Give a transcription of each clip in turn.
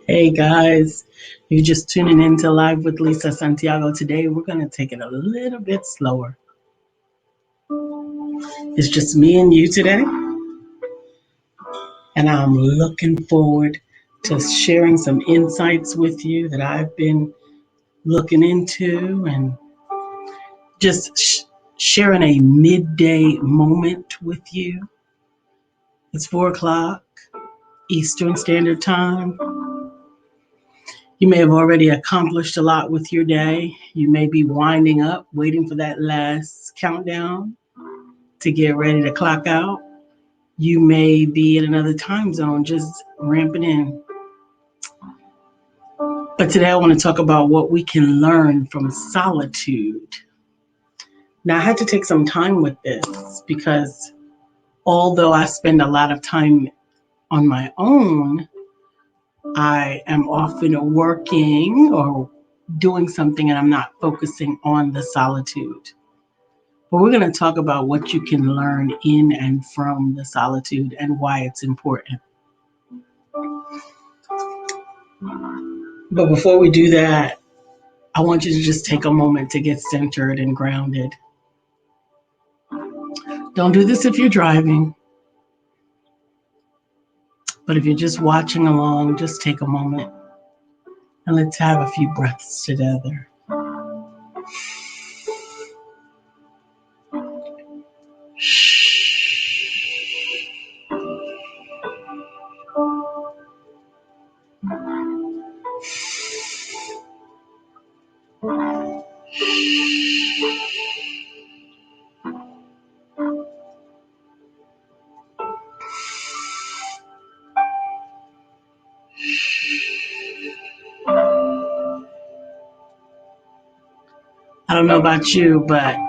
Hey guys, you're just tuning in to Live with Lisa Santiago. Today we're going to take it a little bit slower. It's just me and you today, and I'm looking forward to sharing some insights with you that I've been looking into and just sharing a midday moment with you. It's 4 o'clock Eastern Standard Time. You may have already accomplished a lot with your day. You may be winding up, waiting for that last countdown to get ready to clock out. You may be in another time zone, just ramping in. But today I want to talk about what we can learn from solitude. Now, I had to take some time with this because although I spend a lot of time on my own, I am often working or doing something and I'm not focusing on the solitude. But we're going to talk about what you can learn in and from the solitude and why it's important. But before we do that, I want you to just take a moment to get centered and grounded. Don't do this if you're driving, but if you're just watching along, just take a moment and let's have a few breaths together. I don't know about you, but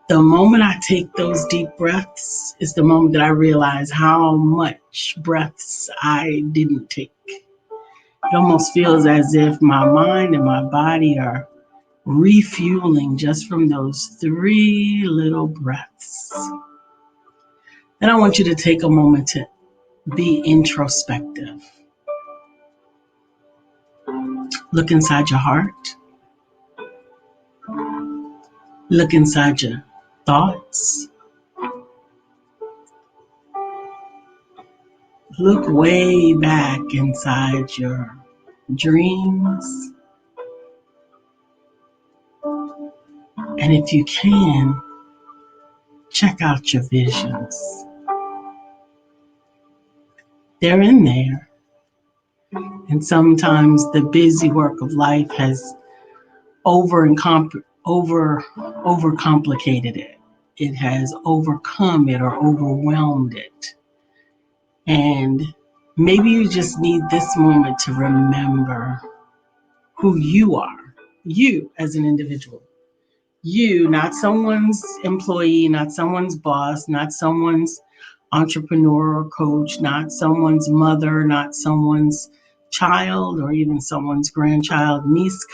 the moment I take those deep breaths is the moment that I realize how much breaths I didn't take. It almost feels as if my mind and my body are refueling just from those 3 little breaths. Then I want you to take a moment to be introspective. Look inside your heart. Look inside your thoughts. Look way back inside your dreams. And if you can, check out your visions. They're in there. And sometimes the busy work of life has overcomplicated it. It has overcome it or overwhelmed it. And maybe you just need this moment to remember who you are, you as an individual. You, not someone's employee, not someone's boss, not someone's entrepreneur or coach, not someone's mother, not someone's child, or even someone's grandchild, niece,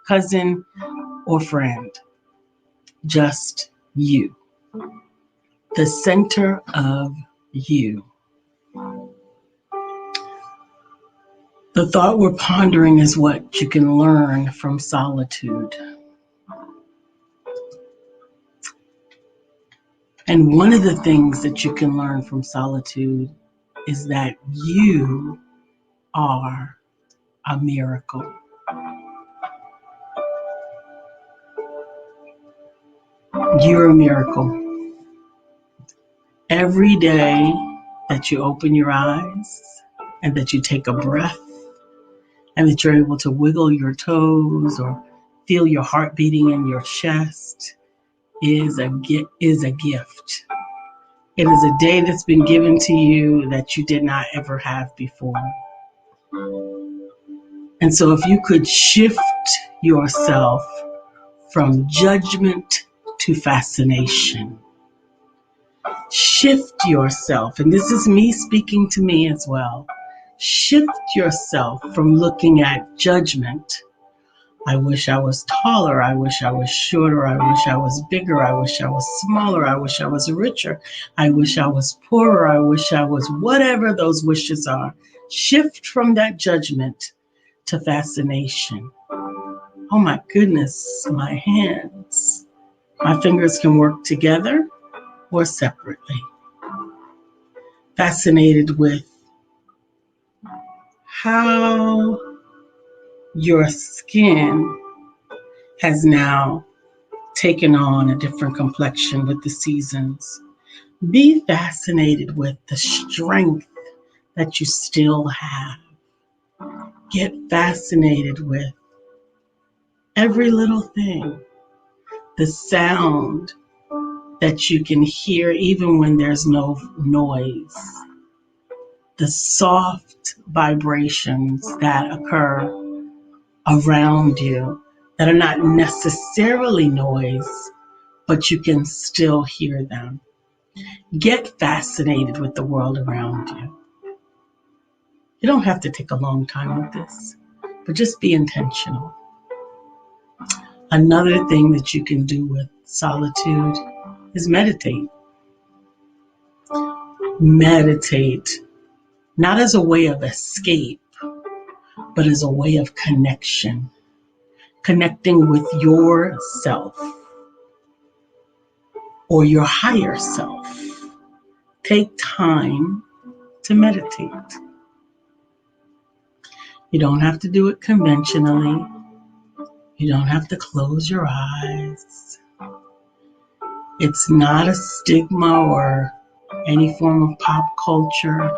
cousin, or friend. Just you. The center of you. The thought we're pondering is what you can learn from solitude. And one of the things that you can learn from solitude is that you are a miracle. You're a miracle. Every day that you open your eyes and that you take a breath and that you're able to wiggle your toes or feel your heart beating in your chest is a gift. It is a day that's been given to you that you did not ever have before. And so if you could shift yourself from judgment to fascination, shift yourself, and this is me speaking to me as well, shift yourself from looking at judgment I wish I was taller. I wish I was shorter. I wish I was bigger. I wish I was smaller. I wish I was richer. I wish I was poorer. I wish I was whatever those wishes are. Shift from that judgment to fascination. Oh my goodness, my hands. My fingers can work together or separately. Fascinated with how your skin has now taken on a different complexion with the seasons. Be fascinated with the strength that you still have. Get fascinated with every little thing, the sound that you can hear even when there's no noise, the soft vibrations that occur around you that are not necessarily noise, but you can still hear them. Get fascinated with the world around you. You don't have to take a long time with this, but just be intentional. Another thing that you can do with solitude is meditate. Meditate, not as a way of escape, but as a way of connection, connecting with yourself or your higher self. Take time to meditate. You don't have to do it conventionally. You don't have to close your eyes. It's not a stigma or any form of pop culture.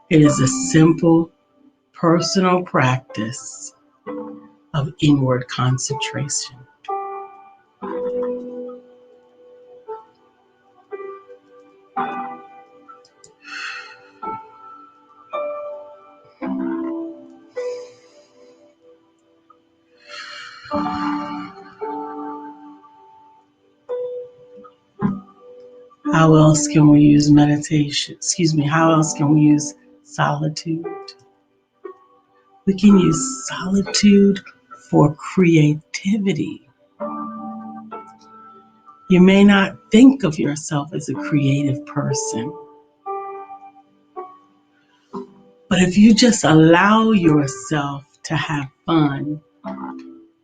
It is a simple personal practice of inward concentration. How else can we use meditation? How else can we use solitude? We can use solitude for creativity. You may not think of yourself as a creative person, but if you just allow yourself to have fun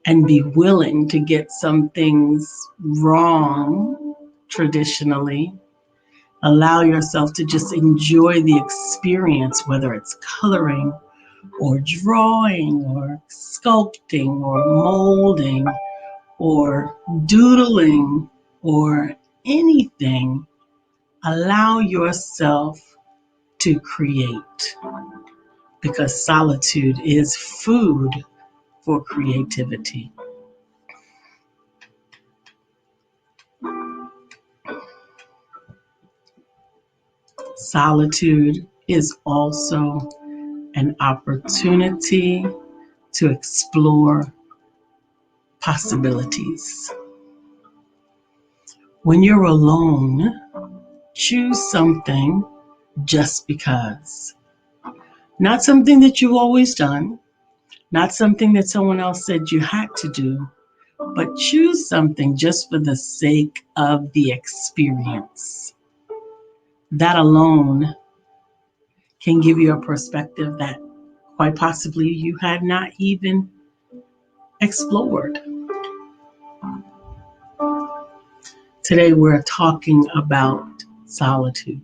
and be willing to get some things wrong traditionally, allow yourself to just enjoy the experience, whether it's coloring or drawing or sculpting or molding or doodling or anything, allow yourself to create, because solitude is food for creativity. Solitude is also an opportunity to explore possibilities. When you're alone, choose something just because. Not something that you've always done, not something that someone else said you had to do, but choose something just for the sake of the experience. That alone can give you a perspective that quite possibly you had not even explored. Today we're talking about solitude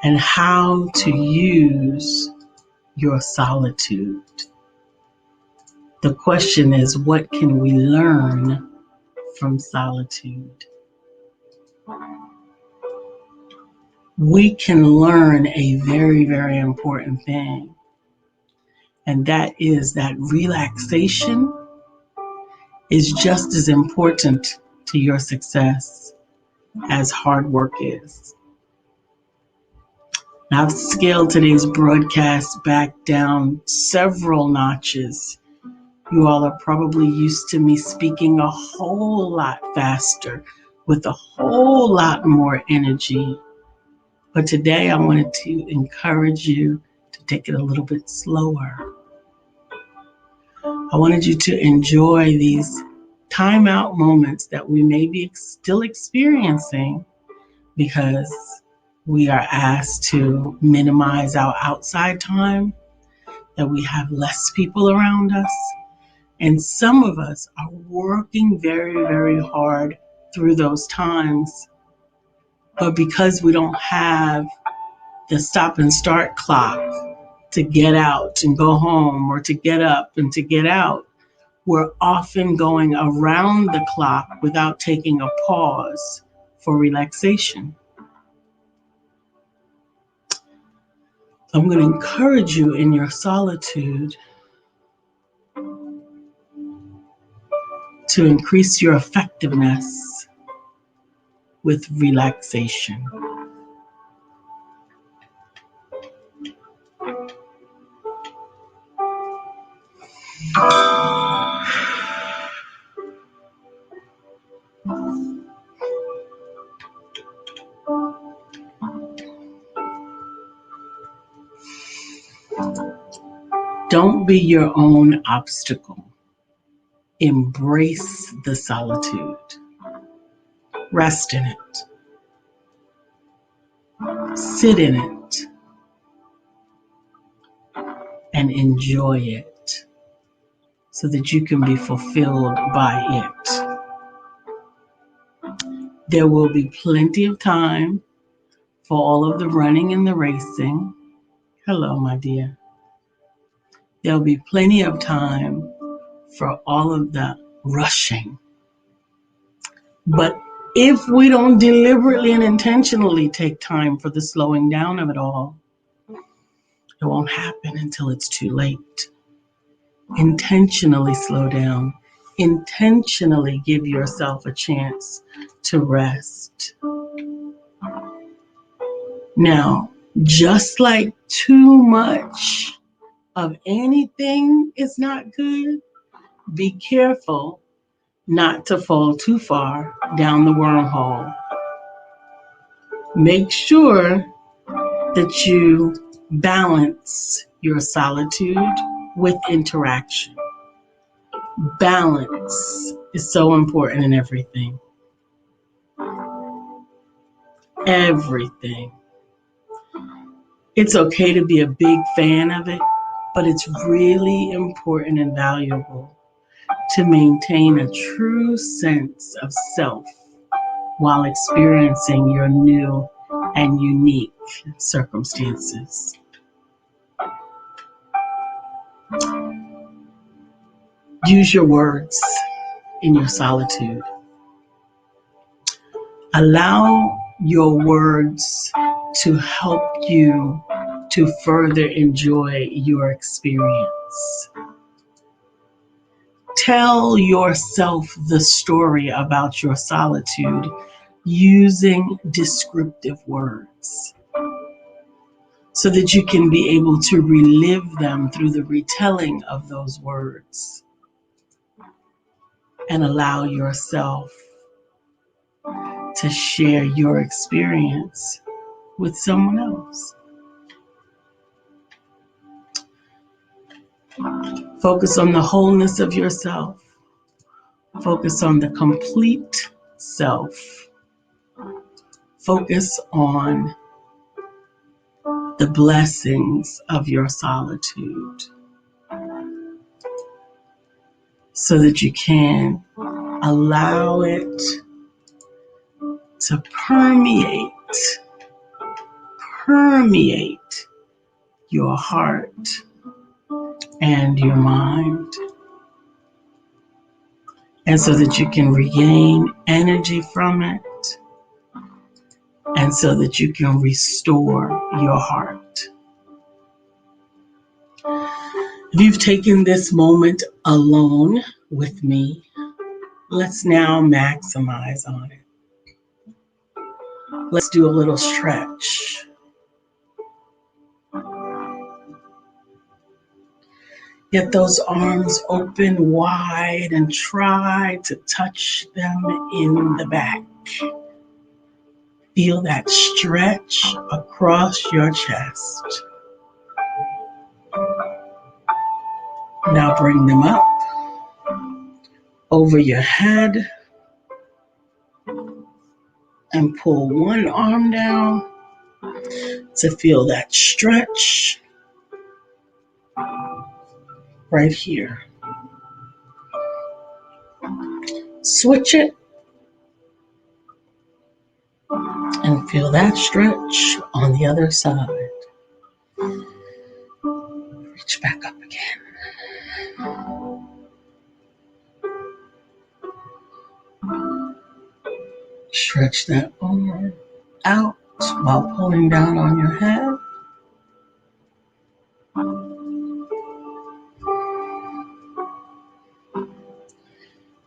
and how to use your solitude. The question is, what can we learn from solitude? We can learn a very, very important thing, and that is that relaxation is just as important to your success as hard work is. Now, I've scaled today's broadcast back down several notches. You all are probably used to me speaking a whole lot faster with a whole lot more energy. But today I wanted to encourage you to take it a little bit slower. I wanted you to enjoy these timeout moments that we may be still experiencing because we are asked to minimize our outside time, that we have less people around us. And some of us are working very, very hard through those times. But because we don't have the stop and start clock to get out and go home, or to get up and to get out, we're often going around the clock without taking a pause for relaxation. I'm going to encourage you in your solitude to increase your effectiveness with relaxation. Don't be your own obstacle. Embrace the solitude. Rest in it. Sit in it. And enjoy it so that you can be fulfilled by it. There will be plenty of time for all of the running and the racing. Hello, my dear. There'll be plenty of time for all of the rushing. But if we don't deliberately and intentionally take time for the slowing down of it all, it won't happen until it's too late. Intentionally slow down. Intentionally give yourself a chance to rest. Now, just like too much of anything is not good, be careful not to fall too far down the wormhole. Make sure that you balance your solitude with interaction. Balance is so important in everything. Everything. It's okay to be a big fan of it, but it's really important and valuable to maintain a true sense of self while experiencing your new and unique circumstances. Use your words in your solitude. Allow your words to help you to further enjoy your experience. Tell yourself the story about your solitude using descriptive words so that you can be able to relive them through the retelling of those words and allow yourself to share your experience with someone else. Focus on the wholeness of yourself. Focus on the complete self. Focus on the blessings of your solitude so that you can allow it to permeate your heart and your mind, and so that you can regain energy from it, and so that you can restore your heart. If you've taken this moment alone with me, let's now maximize on it. Let's do a little stretch. Get those arms open wide and try to touch them in the back. Feel that stretch across your chest. Now bring them up. over your head and pull one arm down to feel that stretch right here. Switch it and feel that stretch on the other side. Reach back up again. Stretch that arm out while pulling down on your head.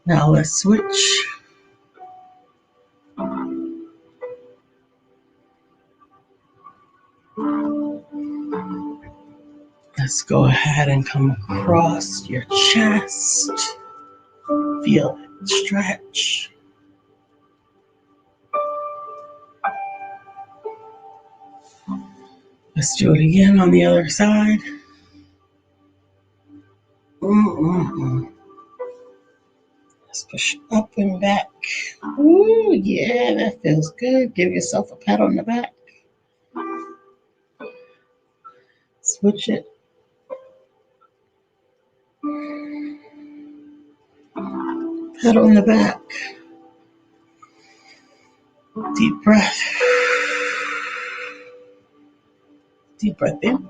Now let's switch. Let's go ahead and come across your chest. Feel it stretch. Let's do it again on the other side. Let's push up and back. Ooh, yeah, that feels good. Give yourself a pat on the back. Switch it. Pat on the back. Deep breath. Deep breath in.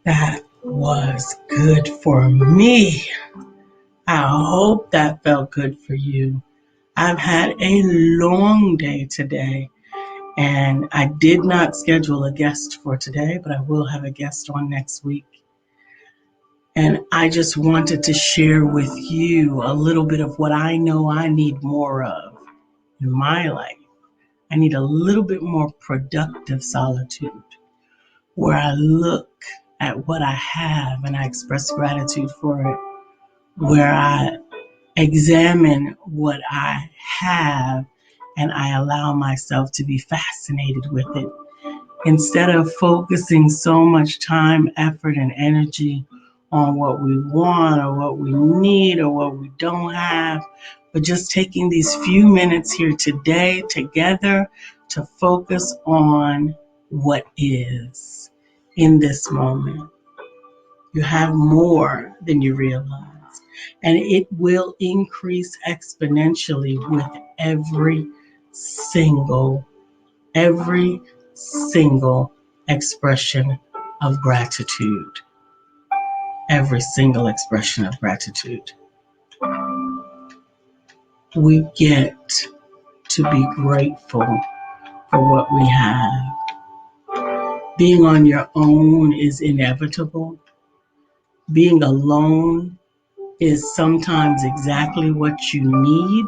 That was good for me. I hope that felt good for you. I've had a long day today, and I did not schedule a guest for today, but I will have a guest on next week. And I just wanted to share with you a little bit of what I know I need more of in my life. I need a little bit more productive solitude where I look at what I have and I express gratitude for it, where I examine what I have and I allow myself to be fascinated with it. Instead of focusing so much time, effort, and energy on what we want or what we need or what we don't have, but just taking these few minutes here today together to focus on what is in this moment. You have more than you realize, and it will increase exponentially with single every single expression of gratitude. Every single expression of gratitude. We get to be grateful for what we have. Being on your own is inevitable. Being alone is sometimes exactly what you need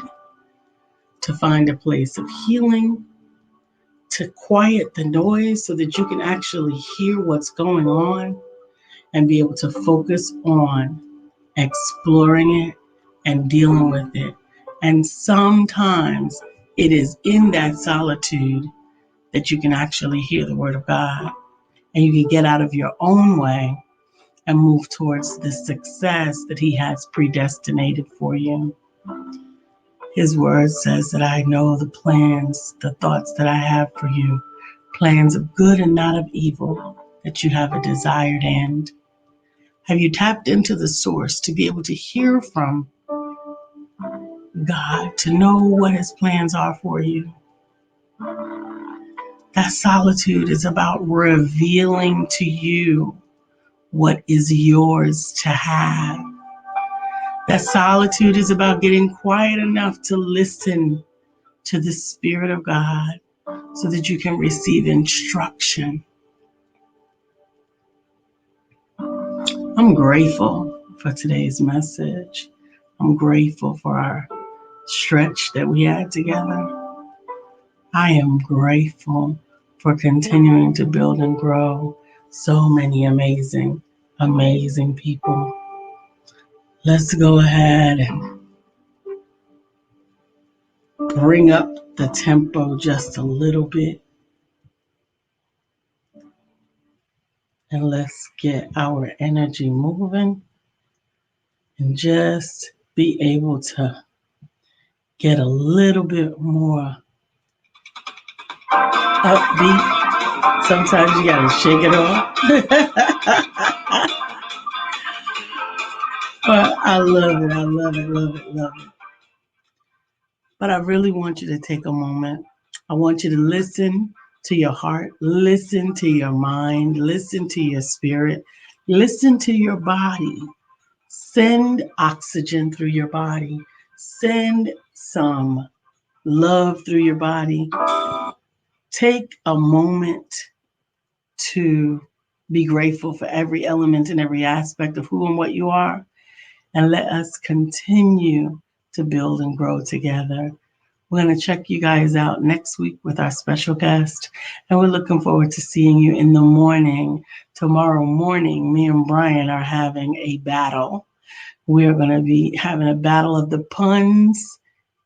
to find a place of healing, to quiet the noise so that you can actually hear what's going on and be able to focus on exploring it and dealing with it. And sometimes it is in that solitude that you can actually hear the word of God and you can get out of your own way and move towards the success that He has predestinated for you. His word says that I know the plans, the thoughts that I have for you, plans of good and not of evil, that you have a desired end. Have you tapped into the source to be able to hear from God, to know what His plans are for you? That solitude is about revealing to you what is yours to have. That solitude is about getting quiet enough to listen to the Spirit of God so that you can receive instruction. I'm grateful for today's message. I'm grateful for our stretch that we had together. I am grateful for continuing to build and grow So many amazing, amazing people. Let's go ahead and bring up the tempo just a little bit and let's get our energy moving and just be able to get a little bit more upbeat. Sometimes you gotta shake it off. But I love it. I love it. Love it. Love it. But I really want you to take a moment. I want you to listen to your heart, listen to your mind, listen to your spirit, listen to your body. Send oxygen through your body. Send some love through your body. Take a moment to be grateful for every element and every aspect of who and what you are. And let us continue to build and grow together. We're going to check you guys out next week with our special guest. And we're looking forward to seeing you in the morning. Tomorrow morning, me and Brian are having a battle. We're going to be having a battle of the puns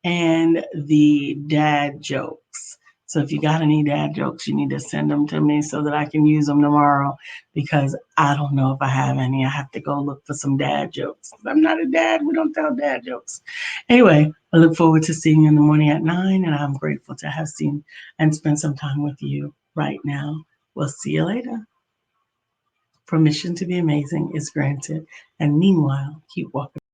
and the dad jokes. So if you got any dad jokes, you need to send them to me so that I can use them tomorrow because I don't know if I have any. I have to go look for some dad jokes. I'm not a dad. We don't tell dad jokes. Anyway, I look forward to seeing you in the morning at 9, and I'm grateful to have seen and spent some time with you right now. We'll see you later. Permission to be amazing is granted. And meanwhile, keep walking.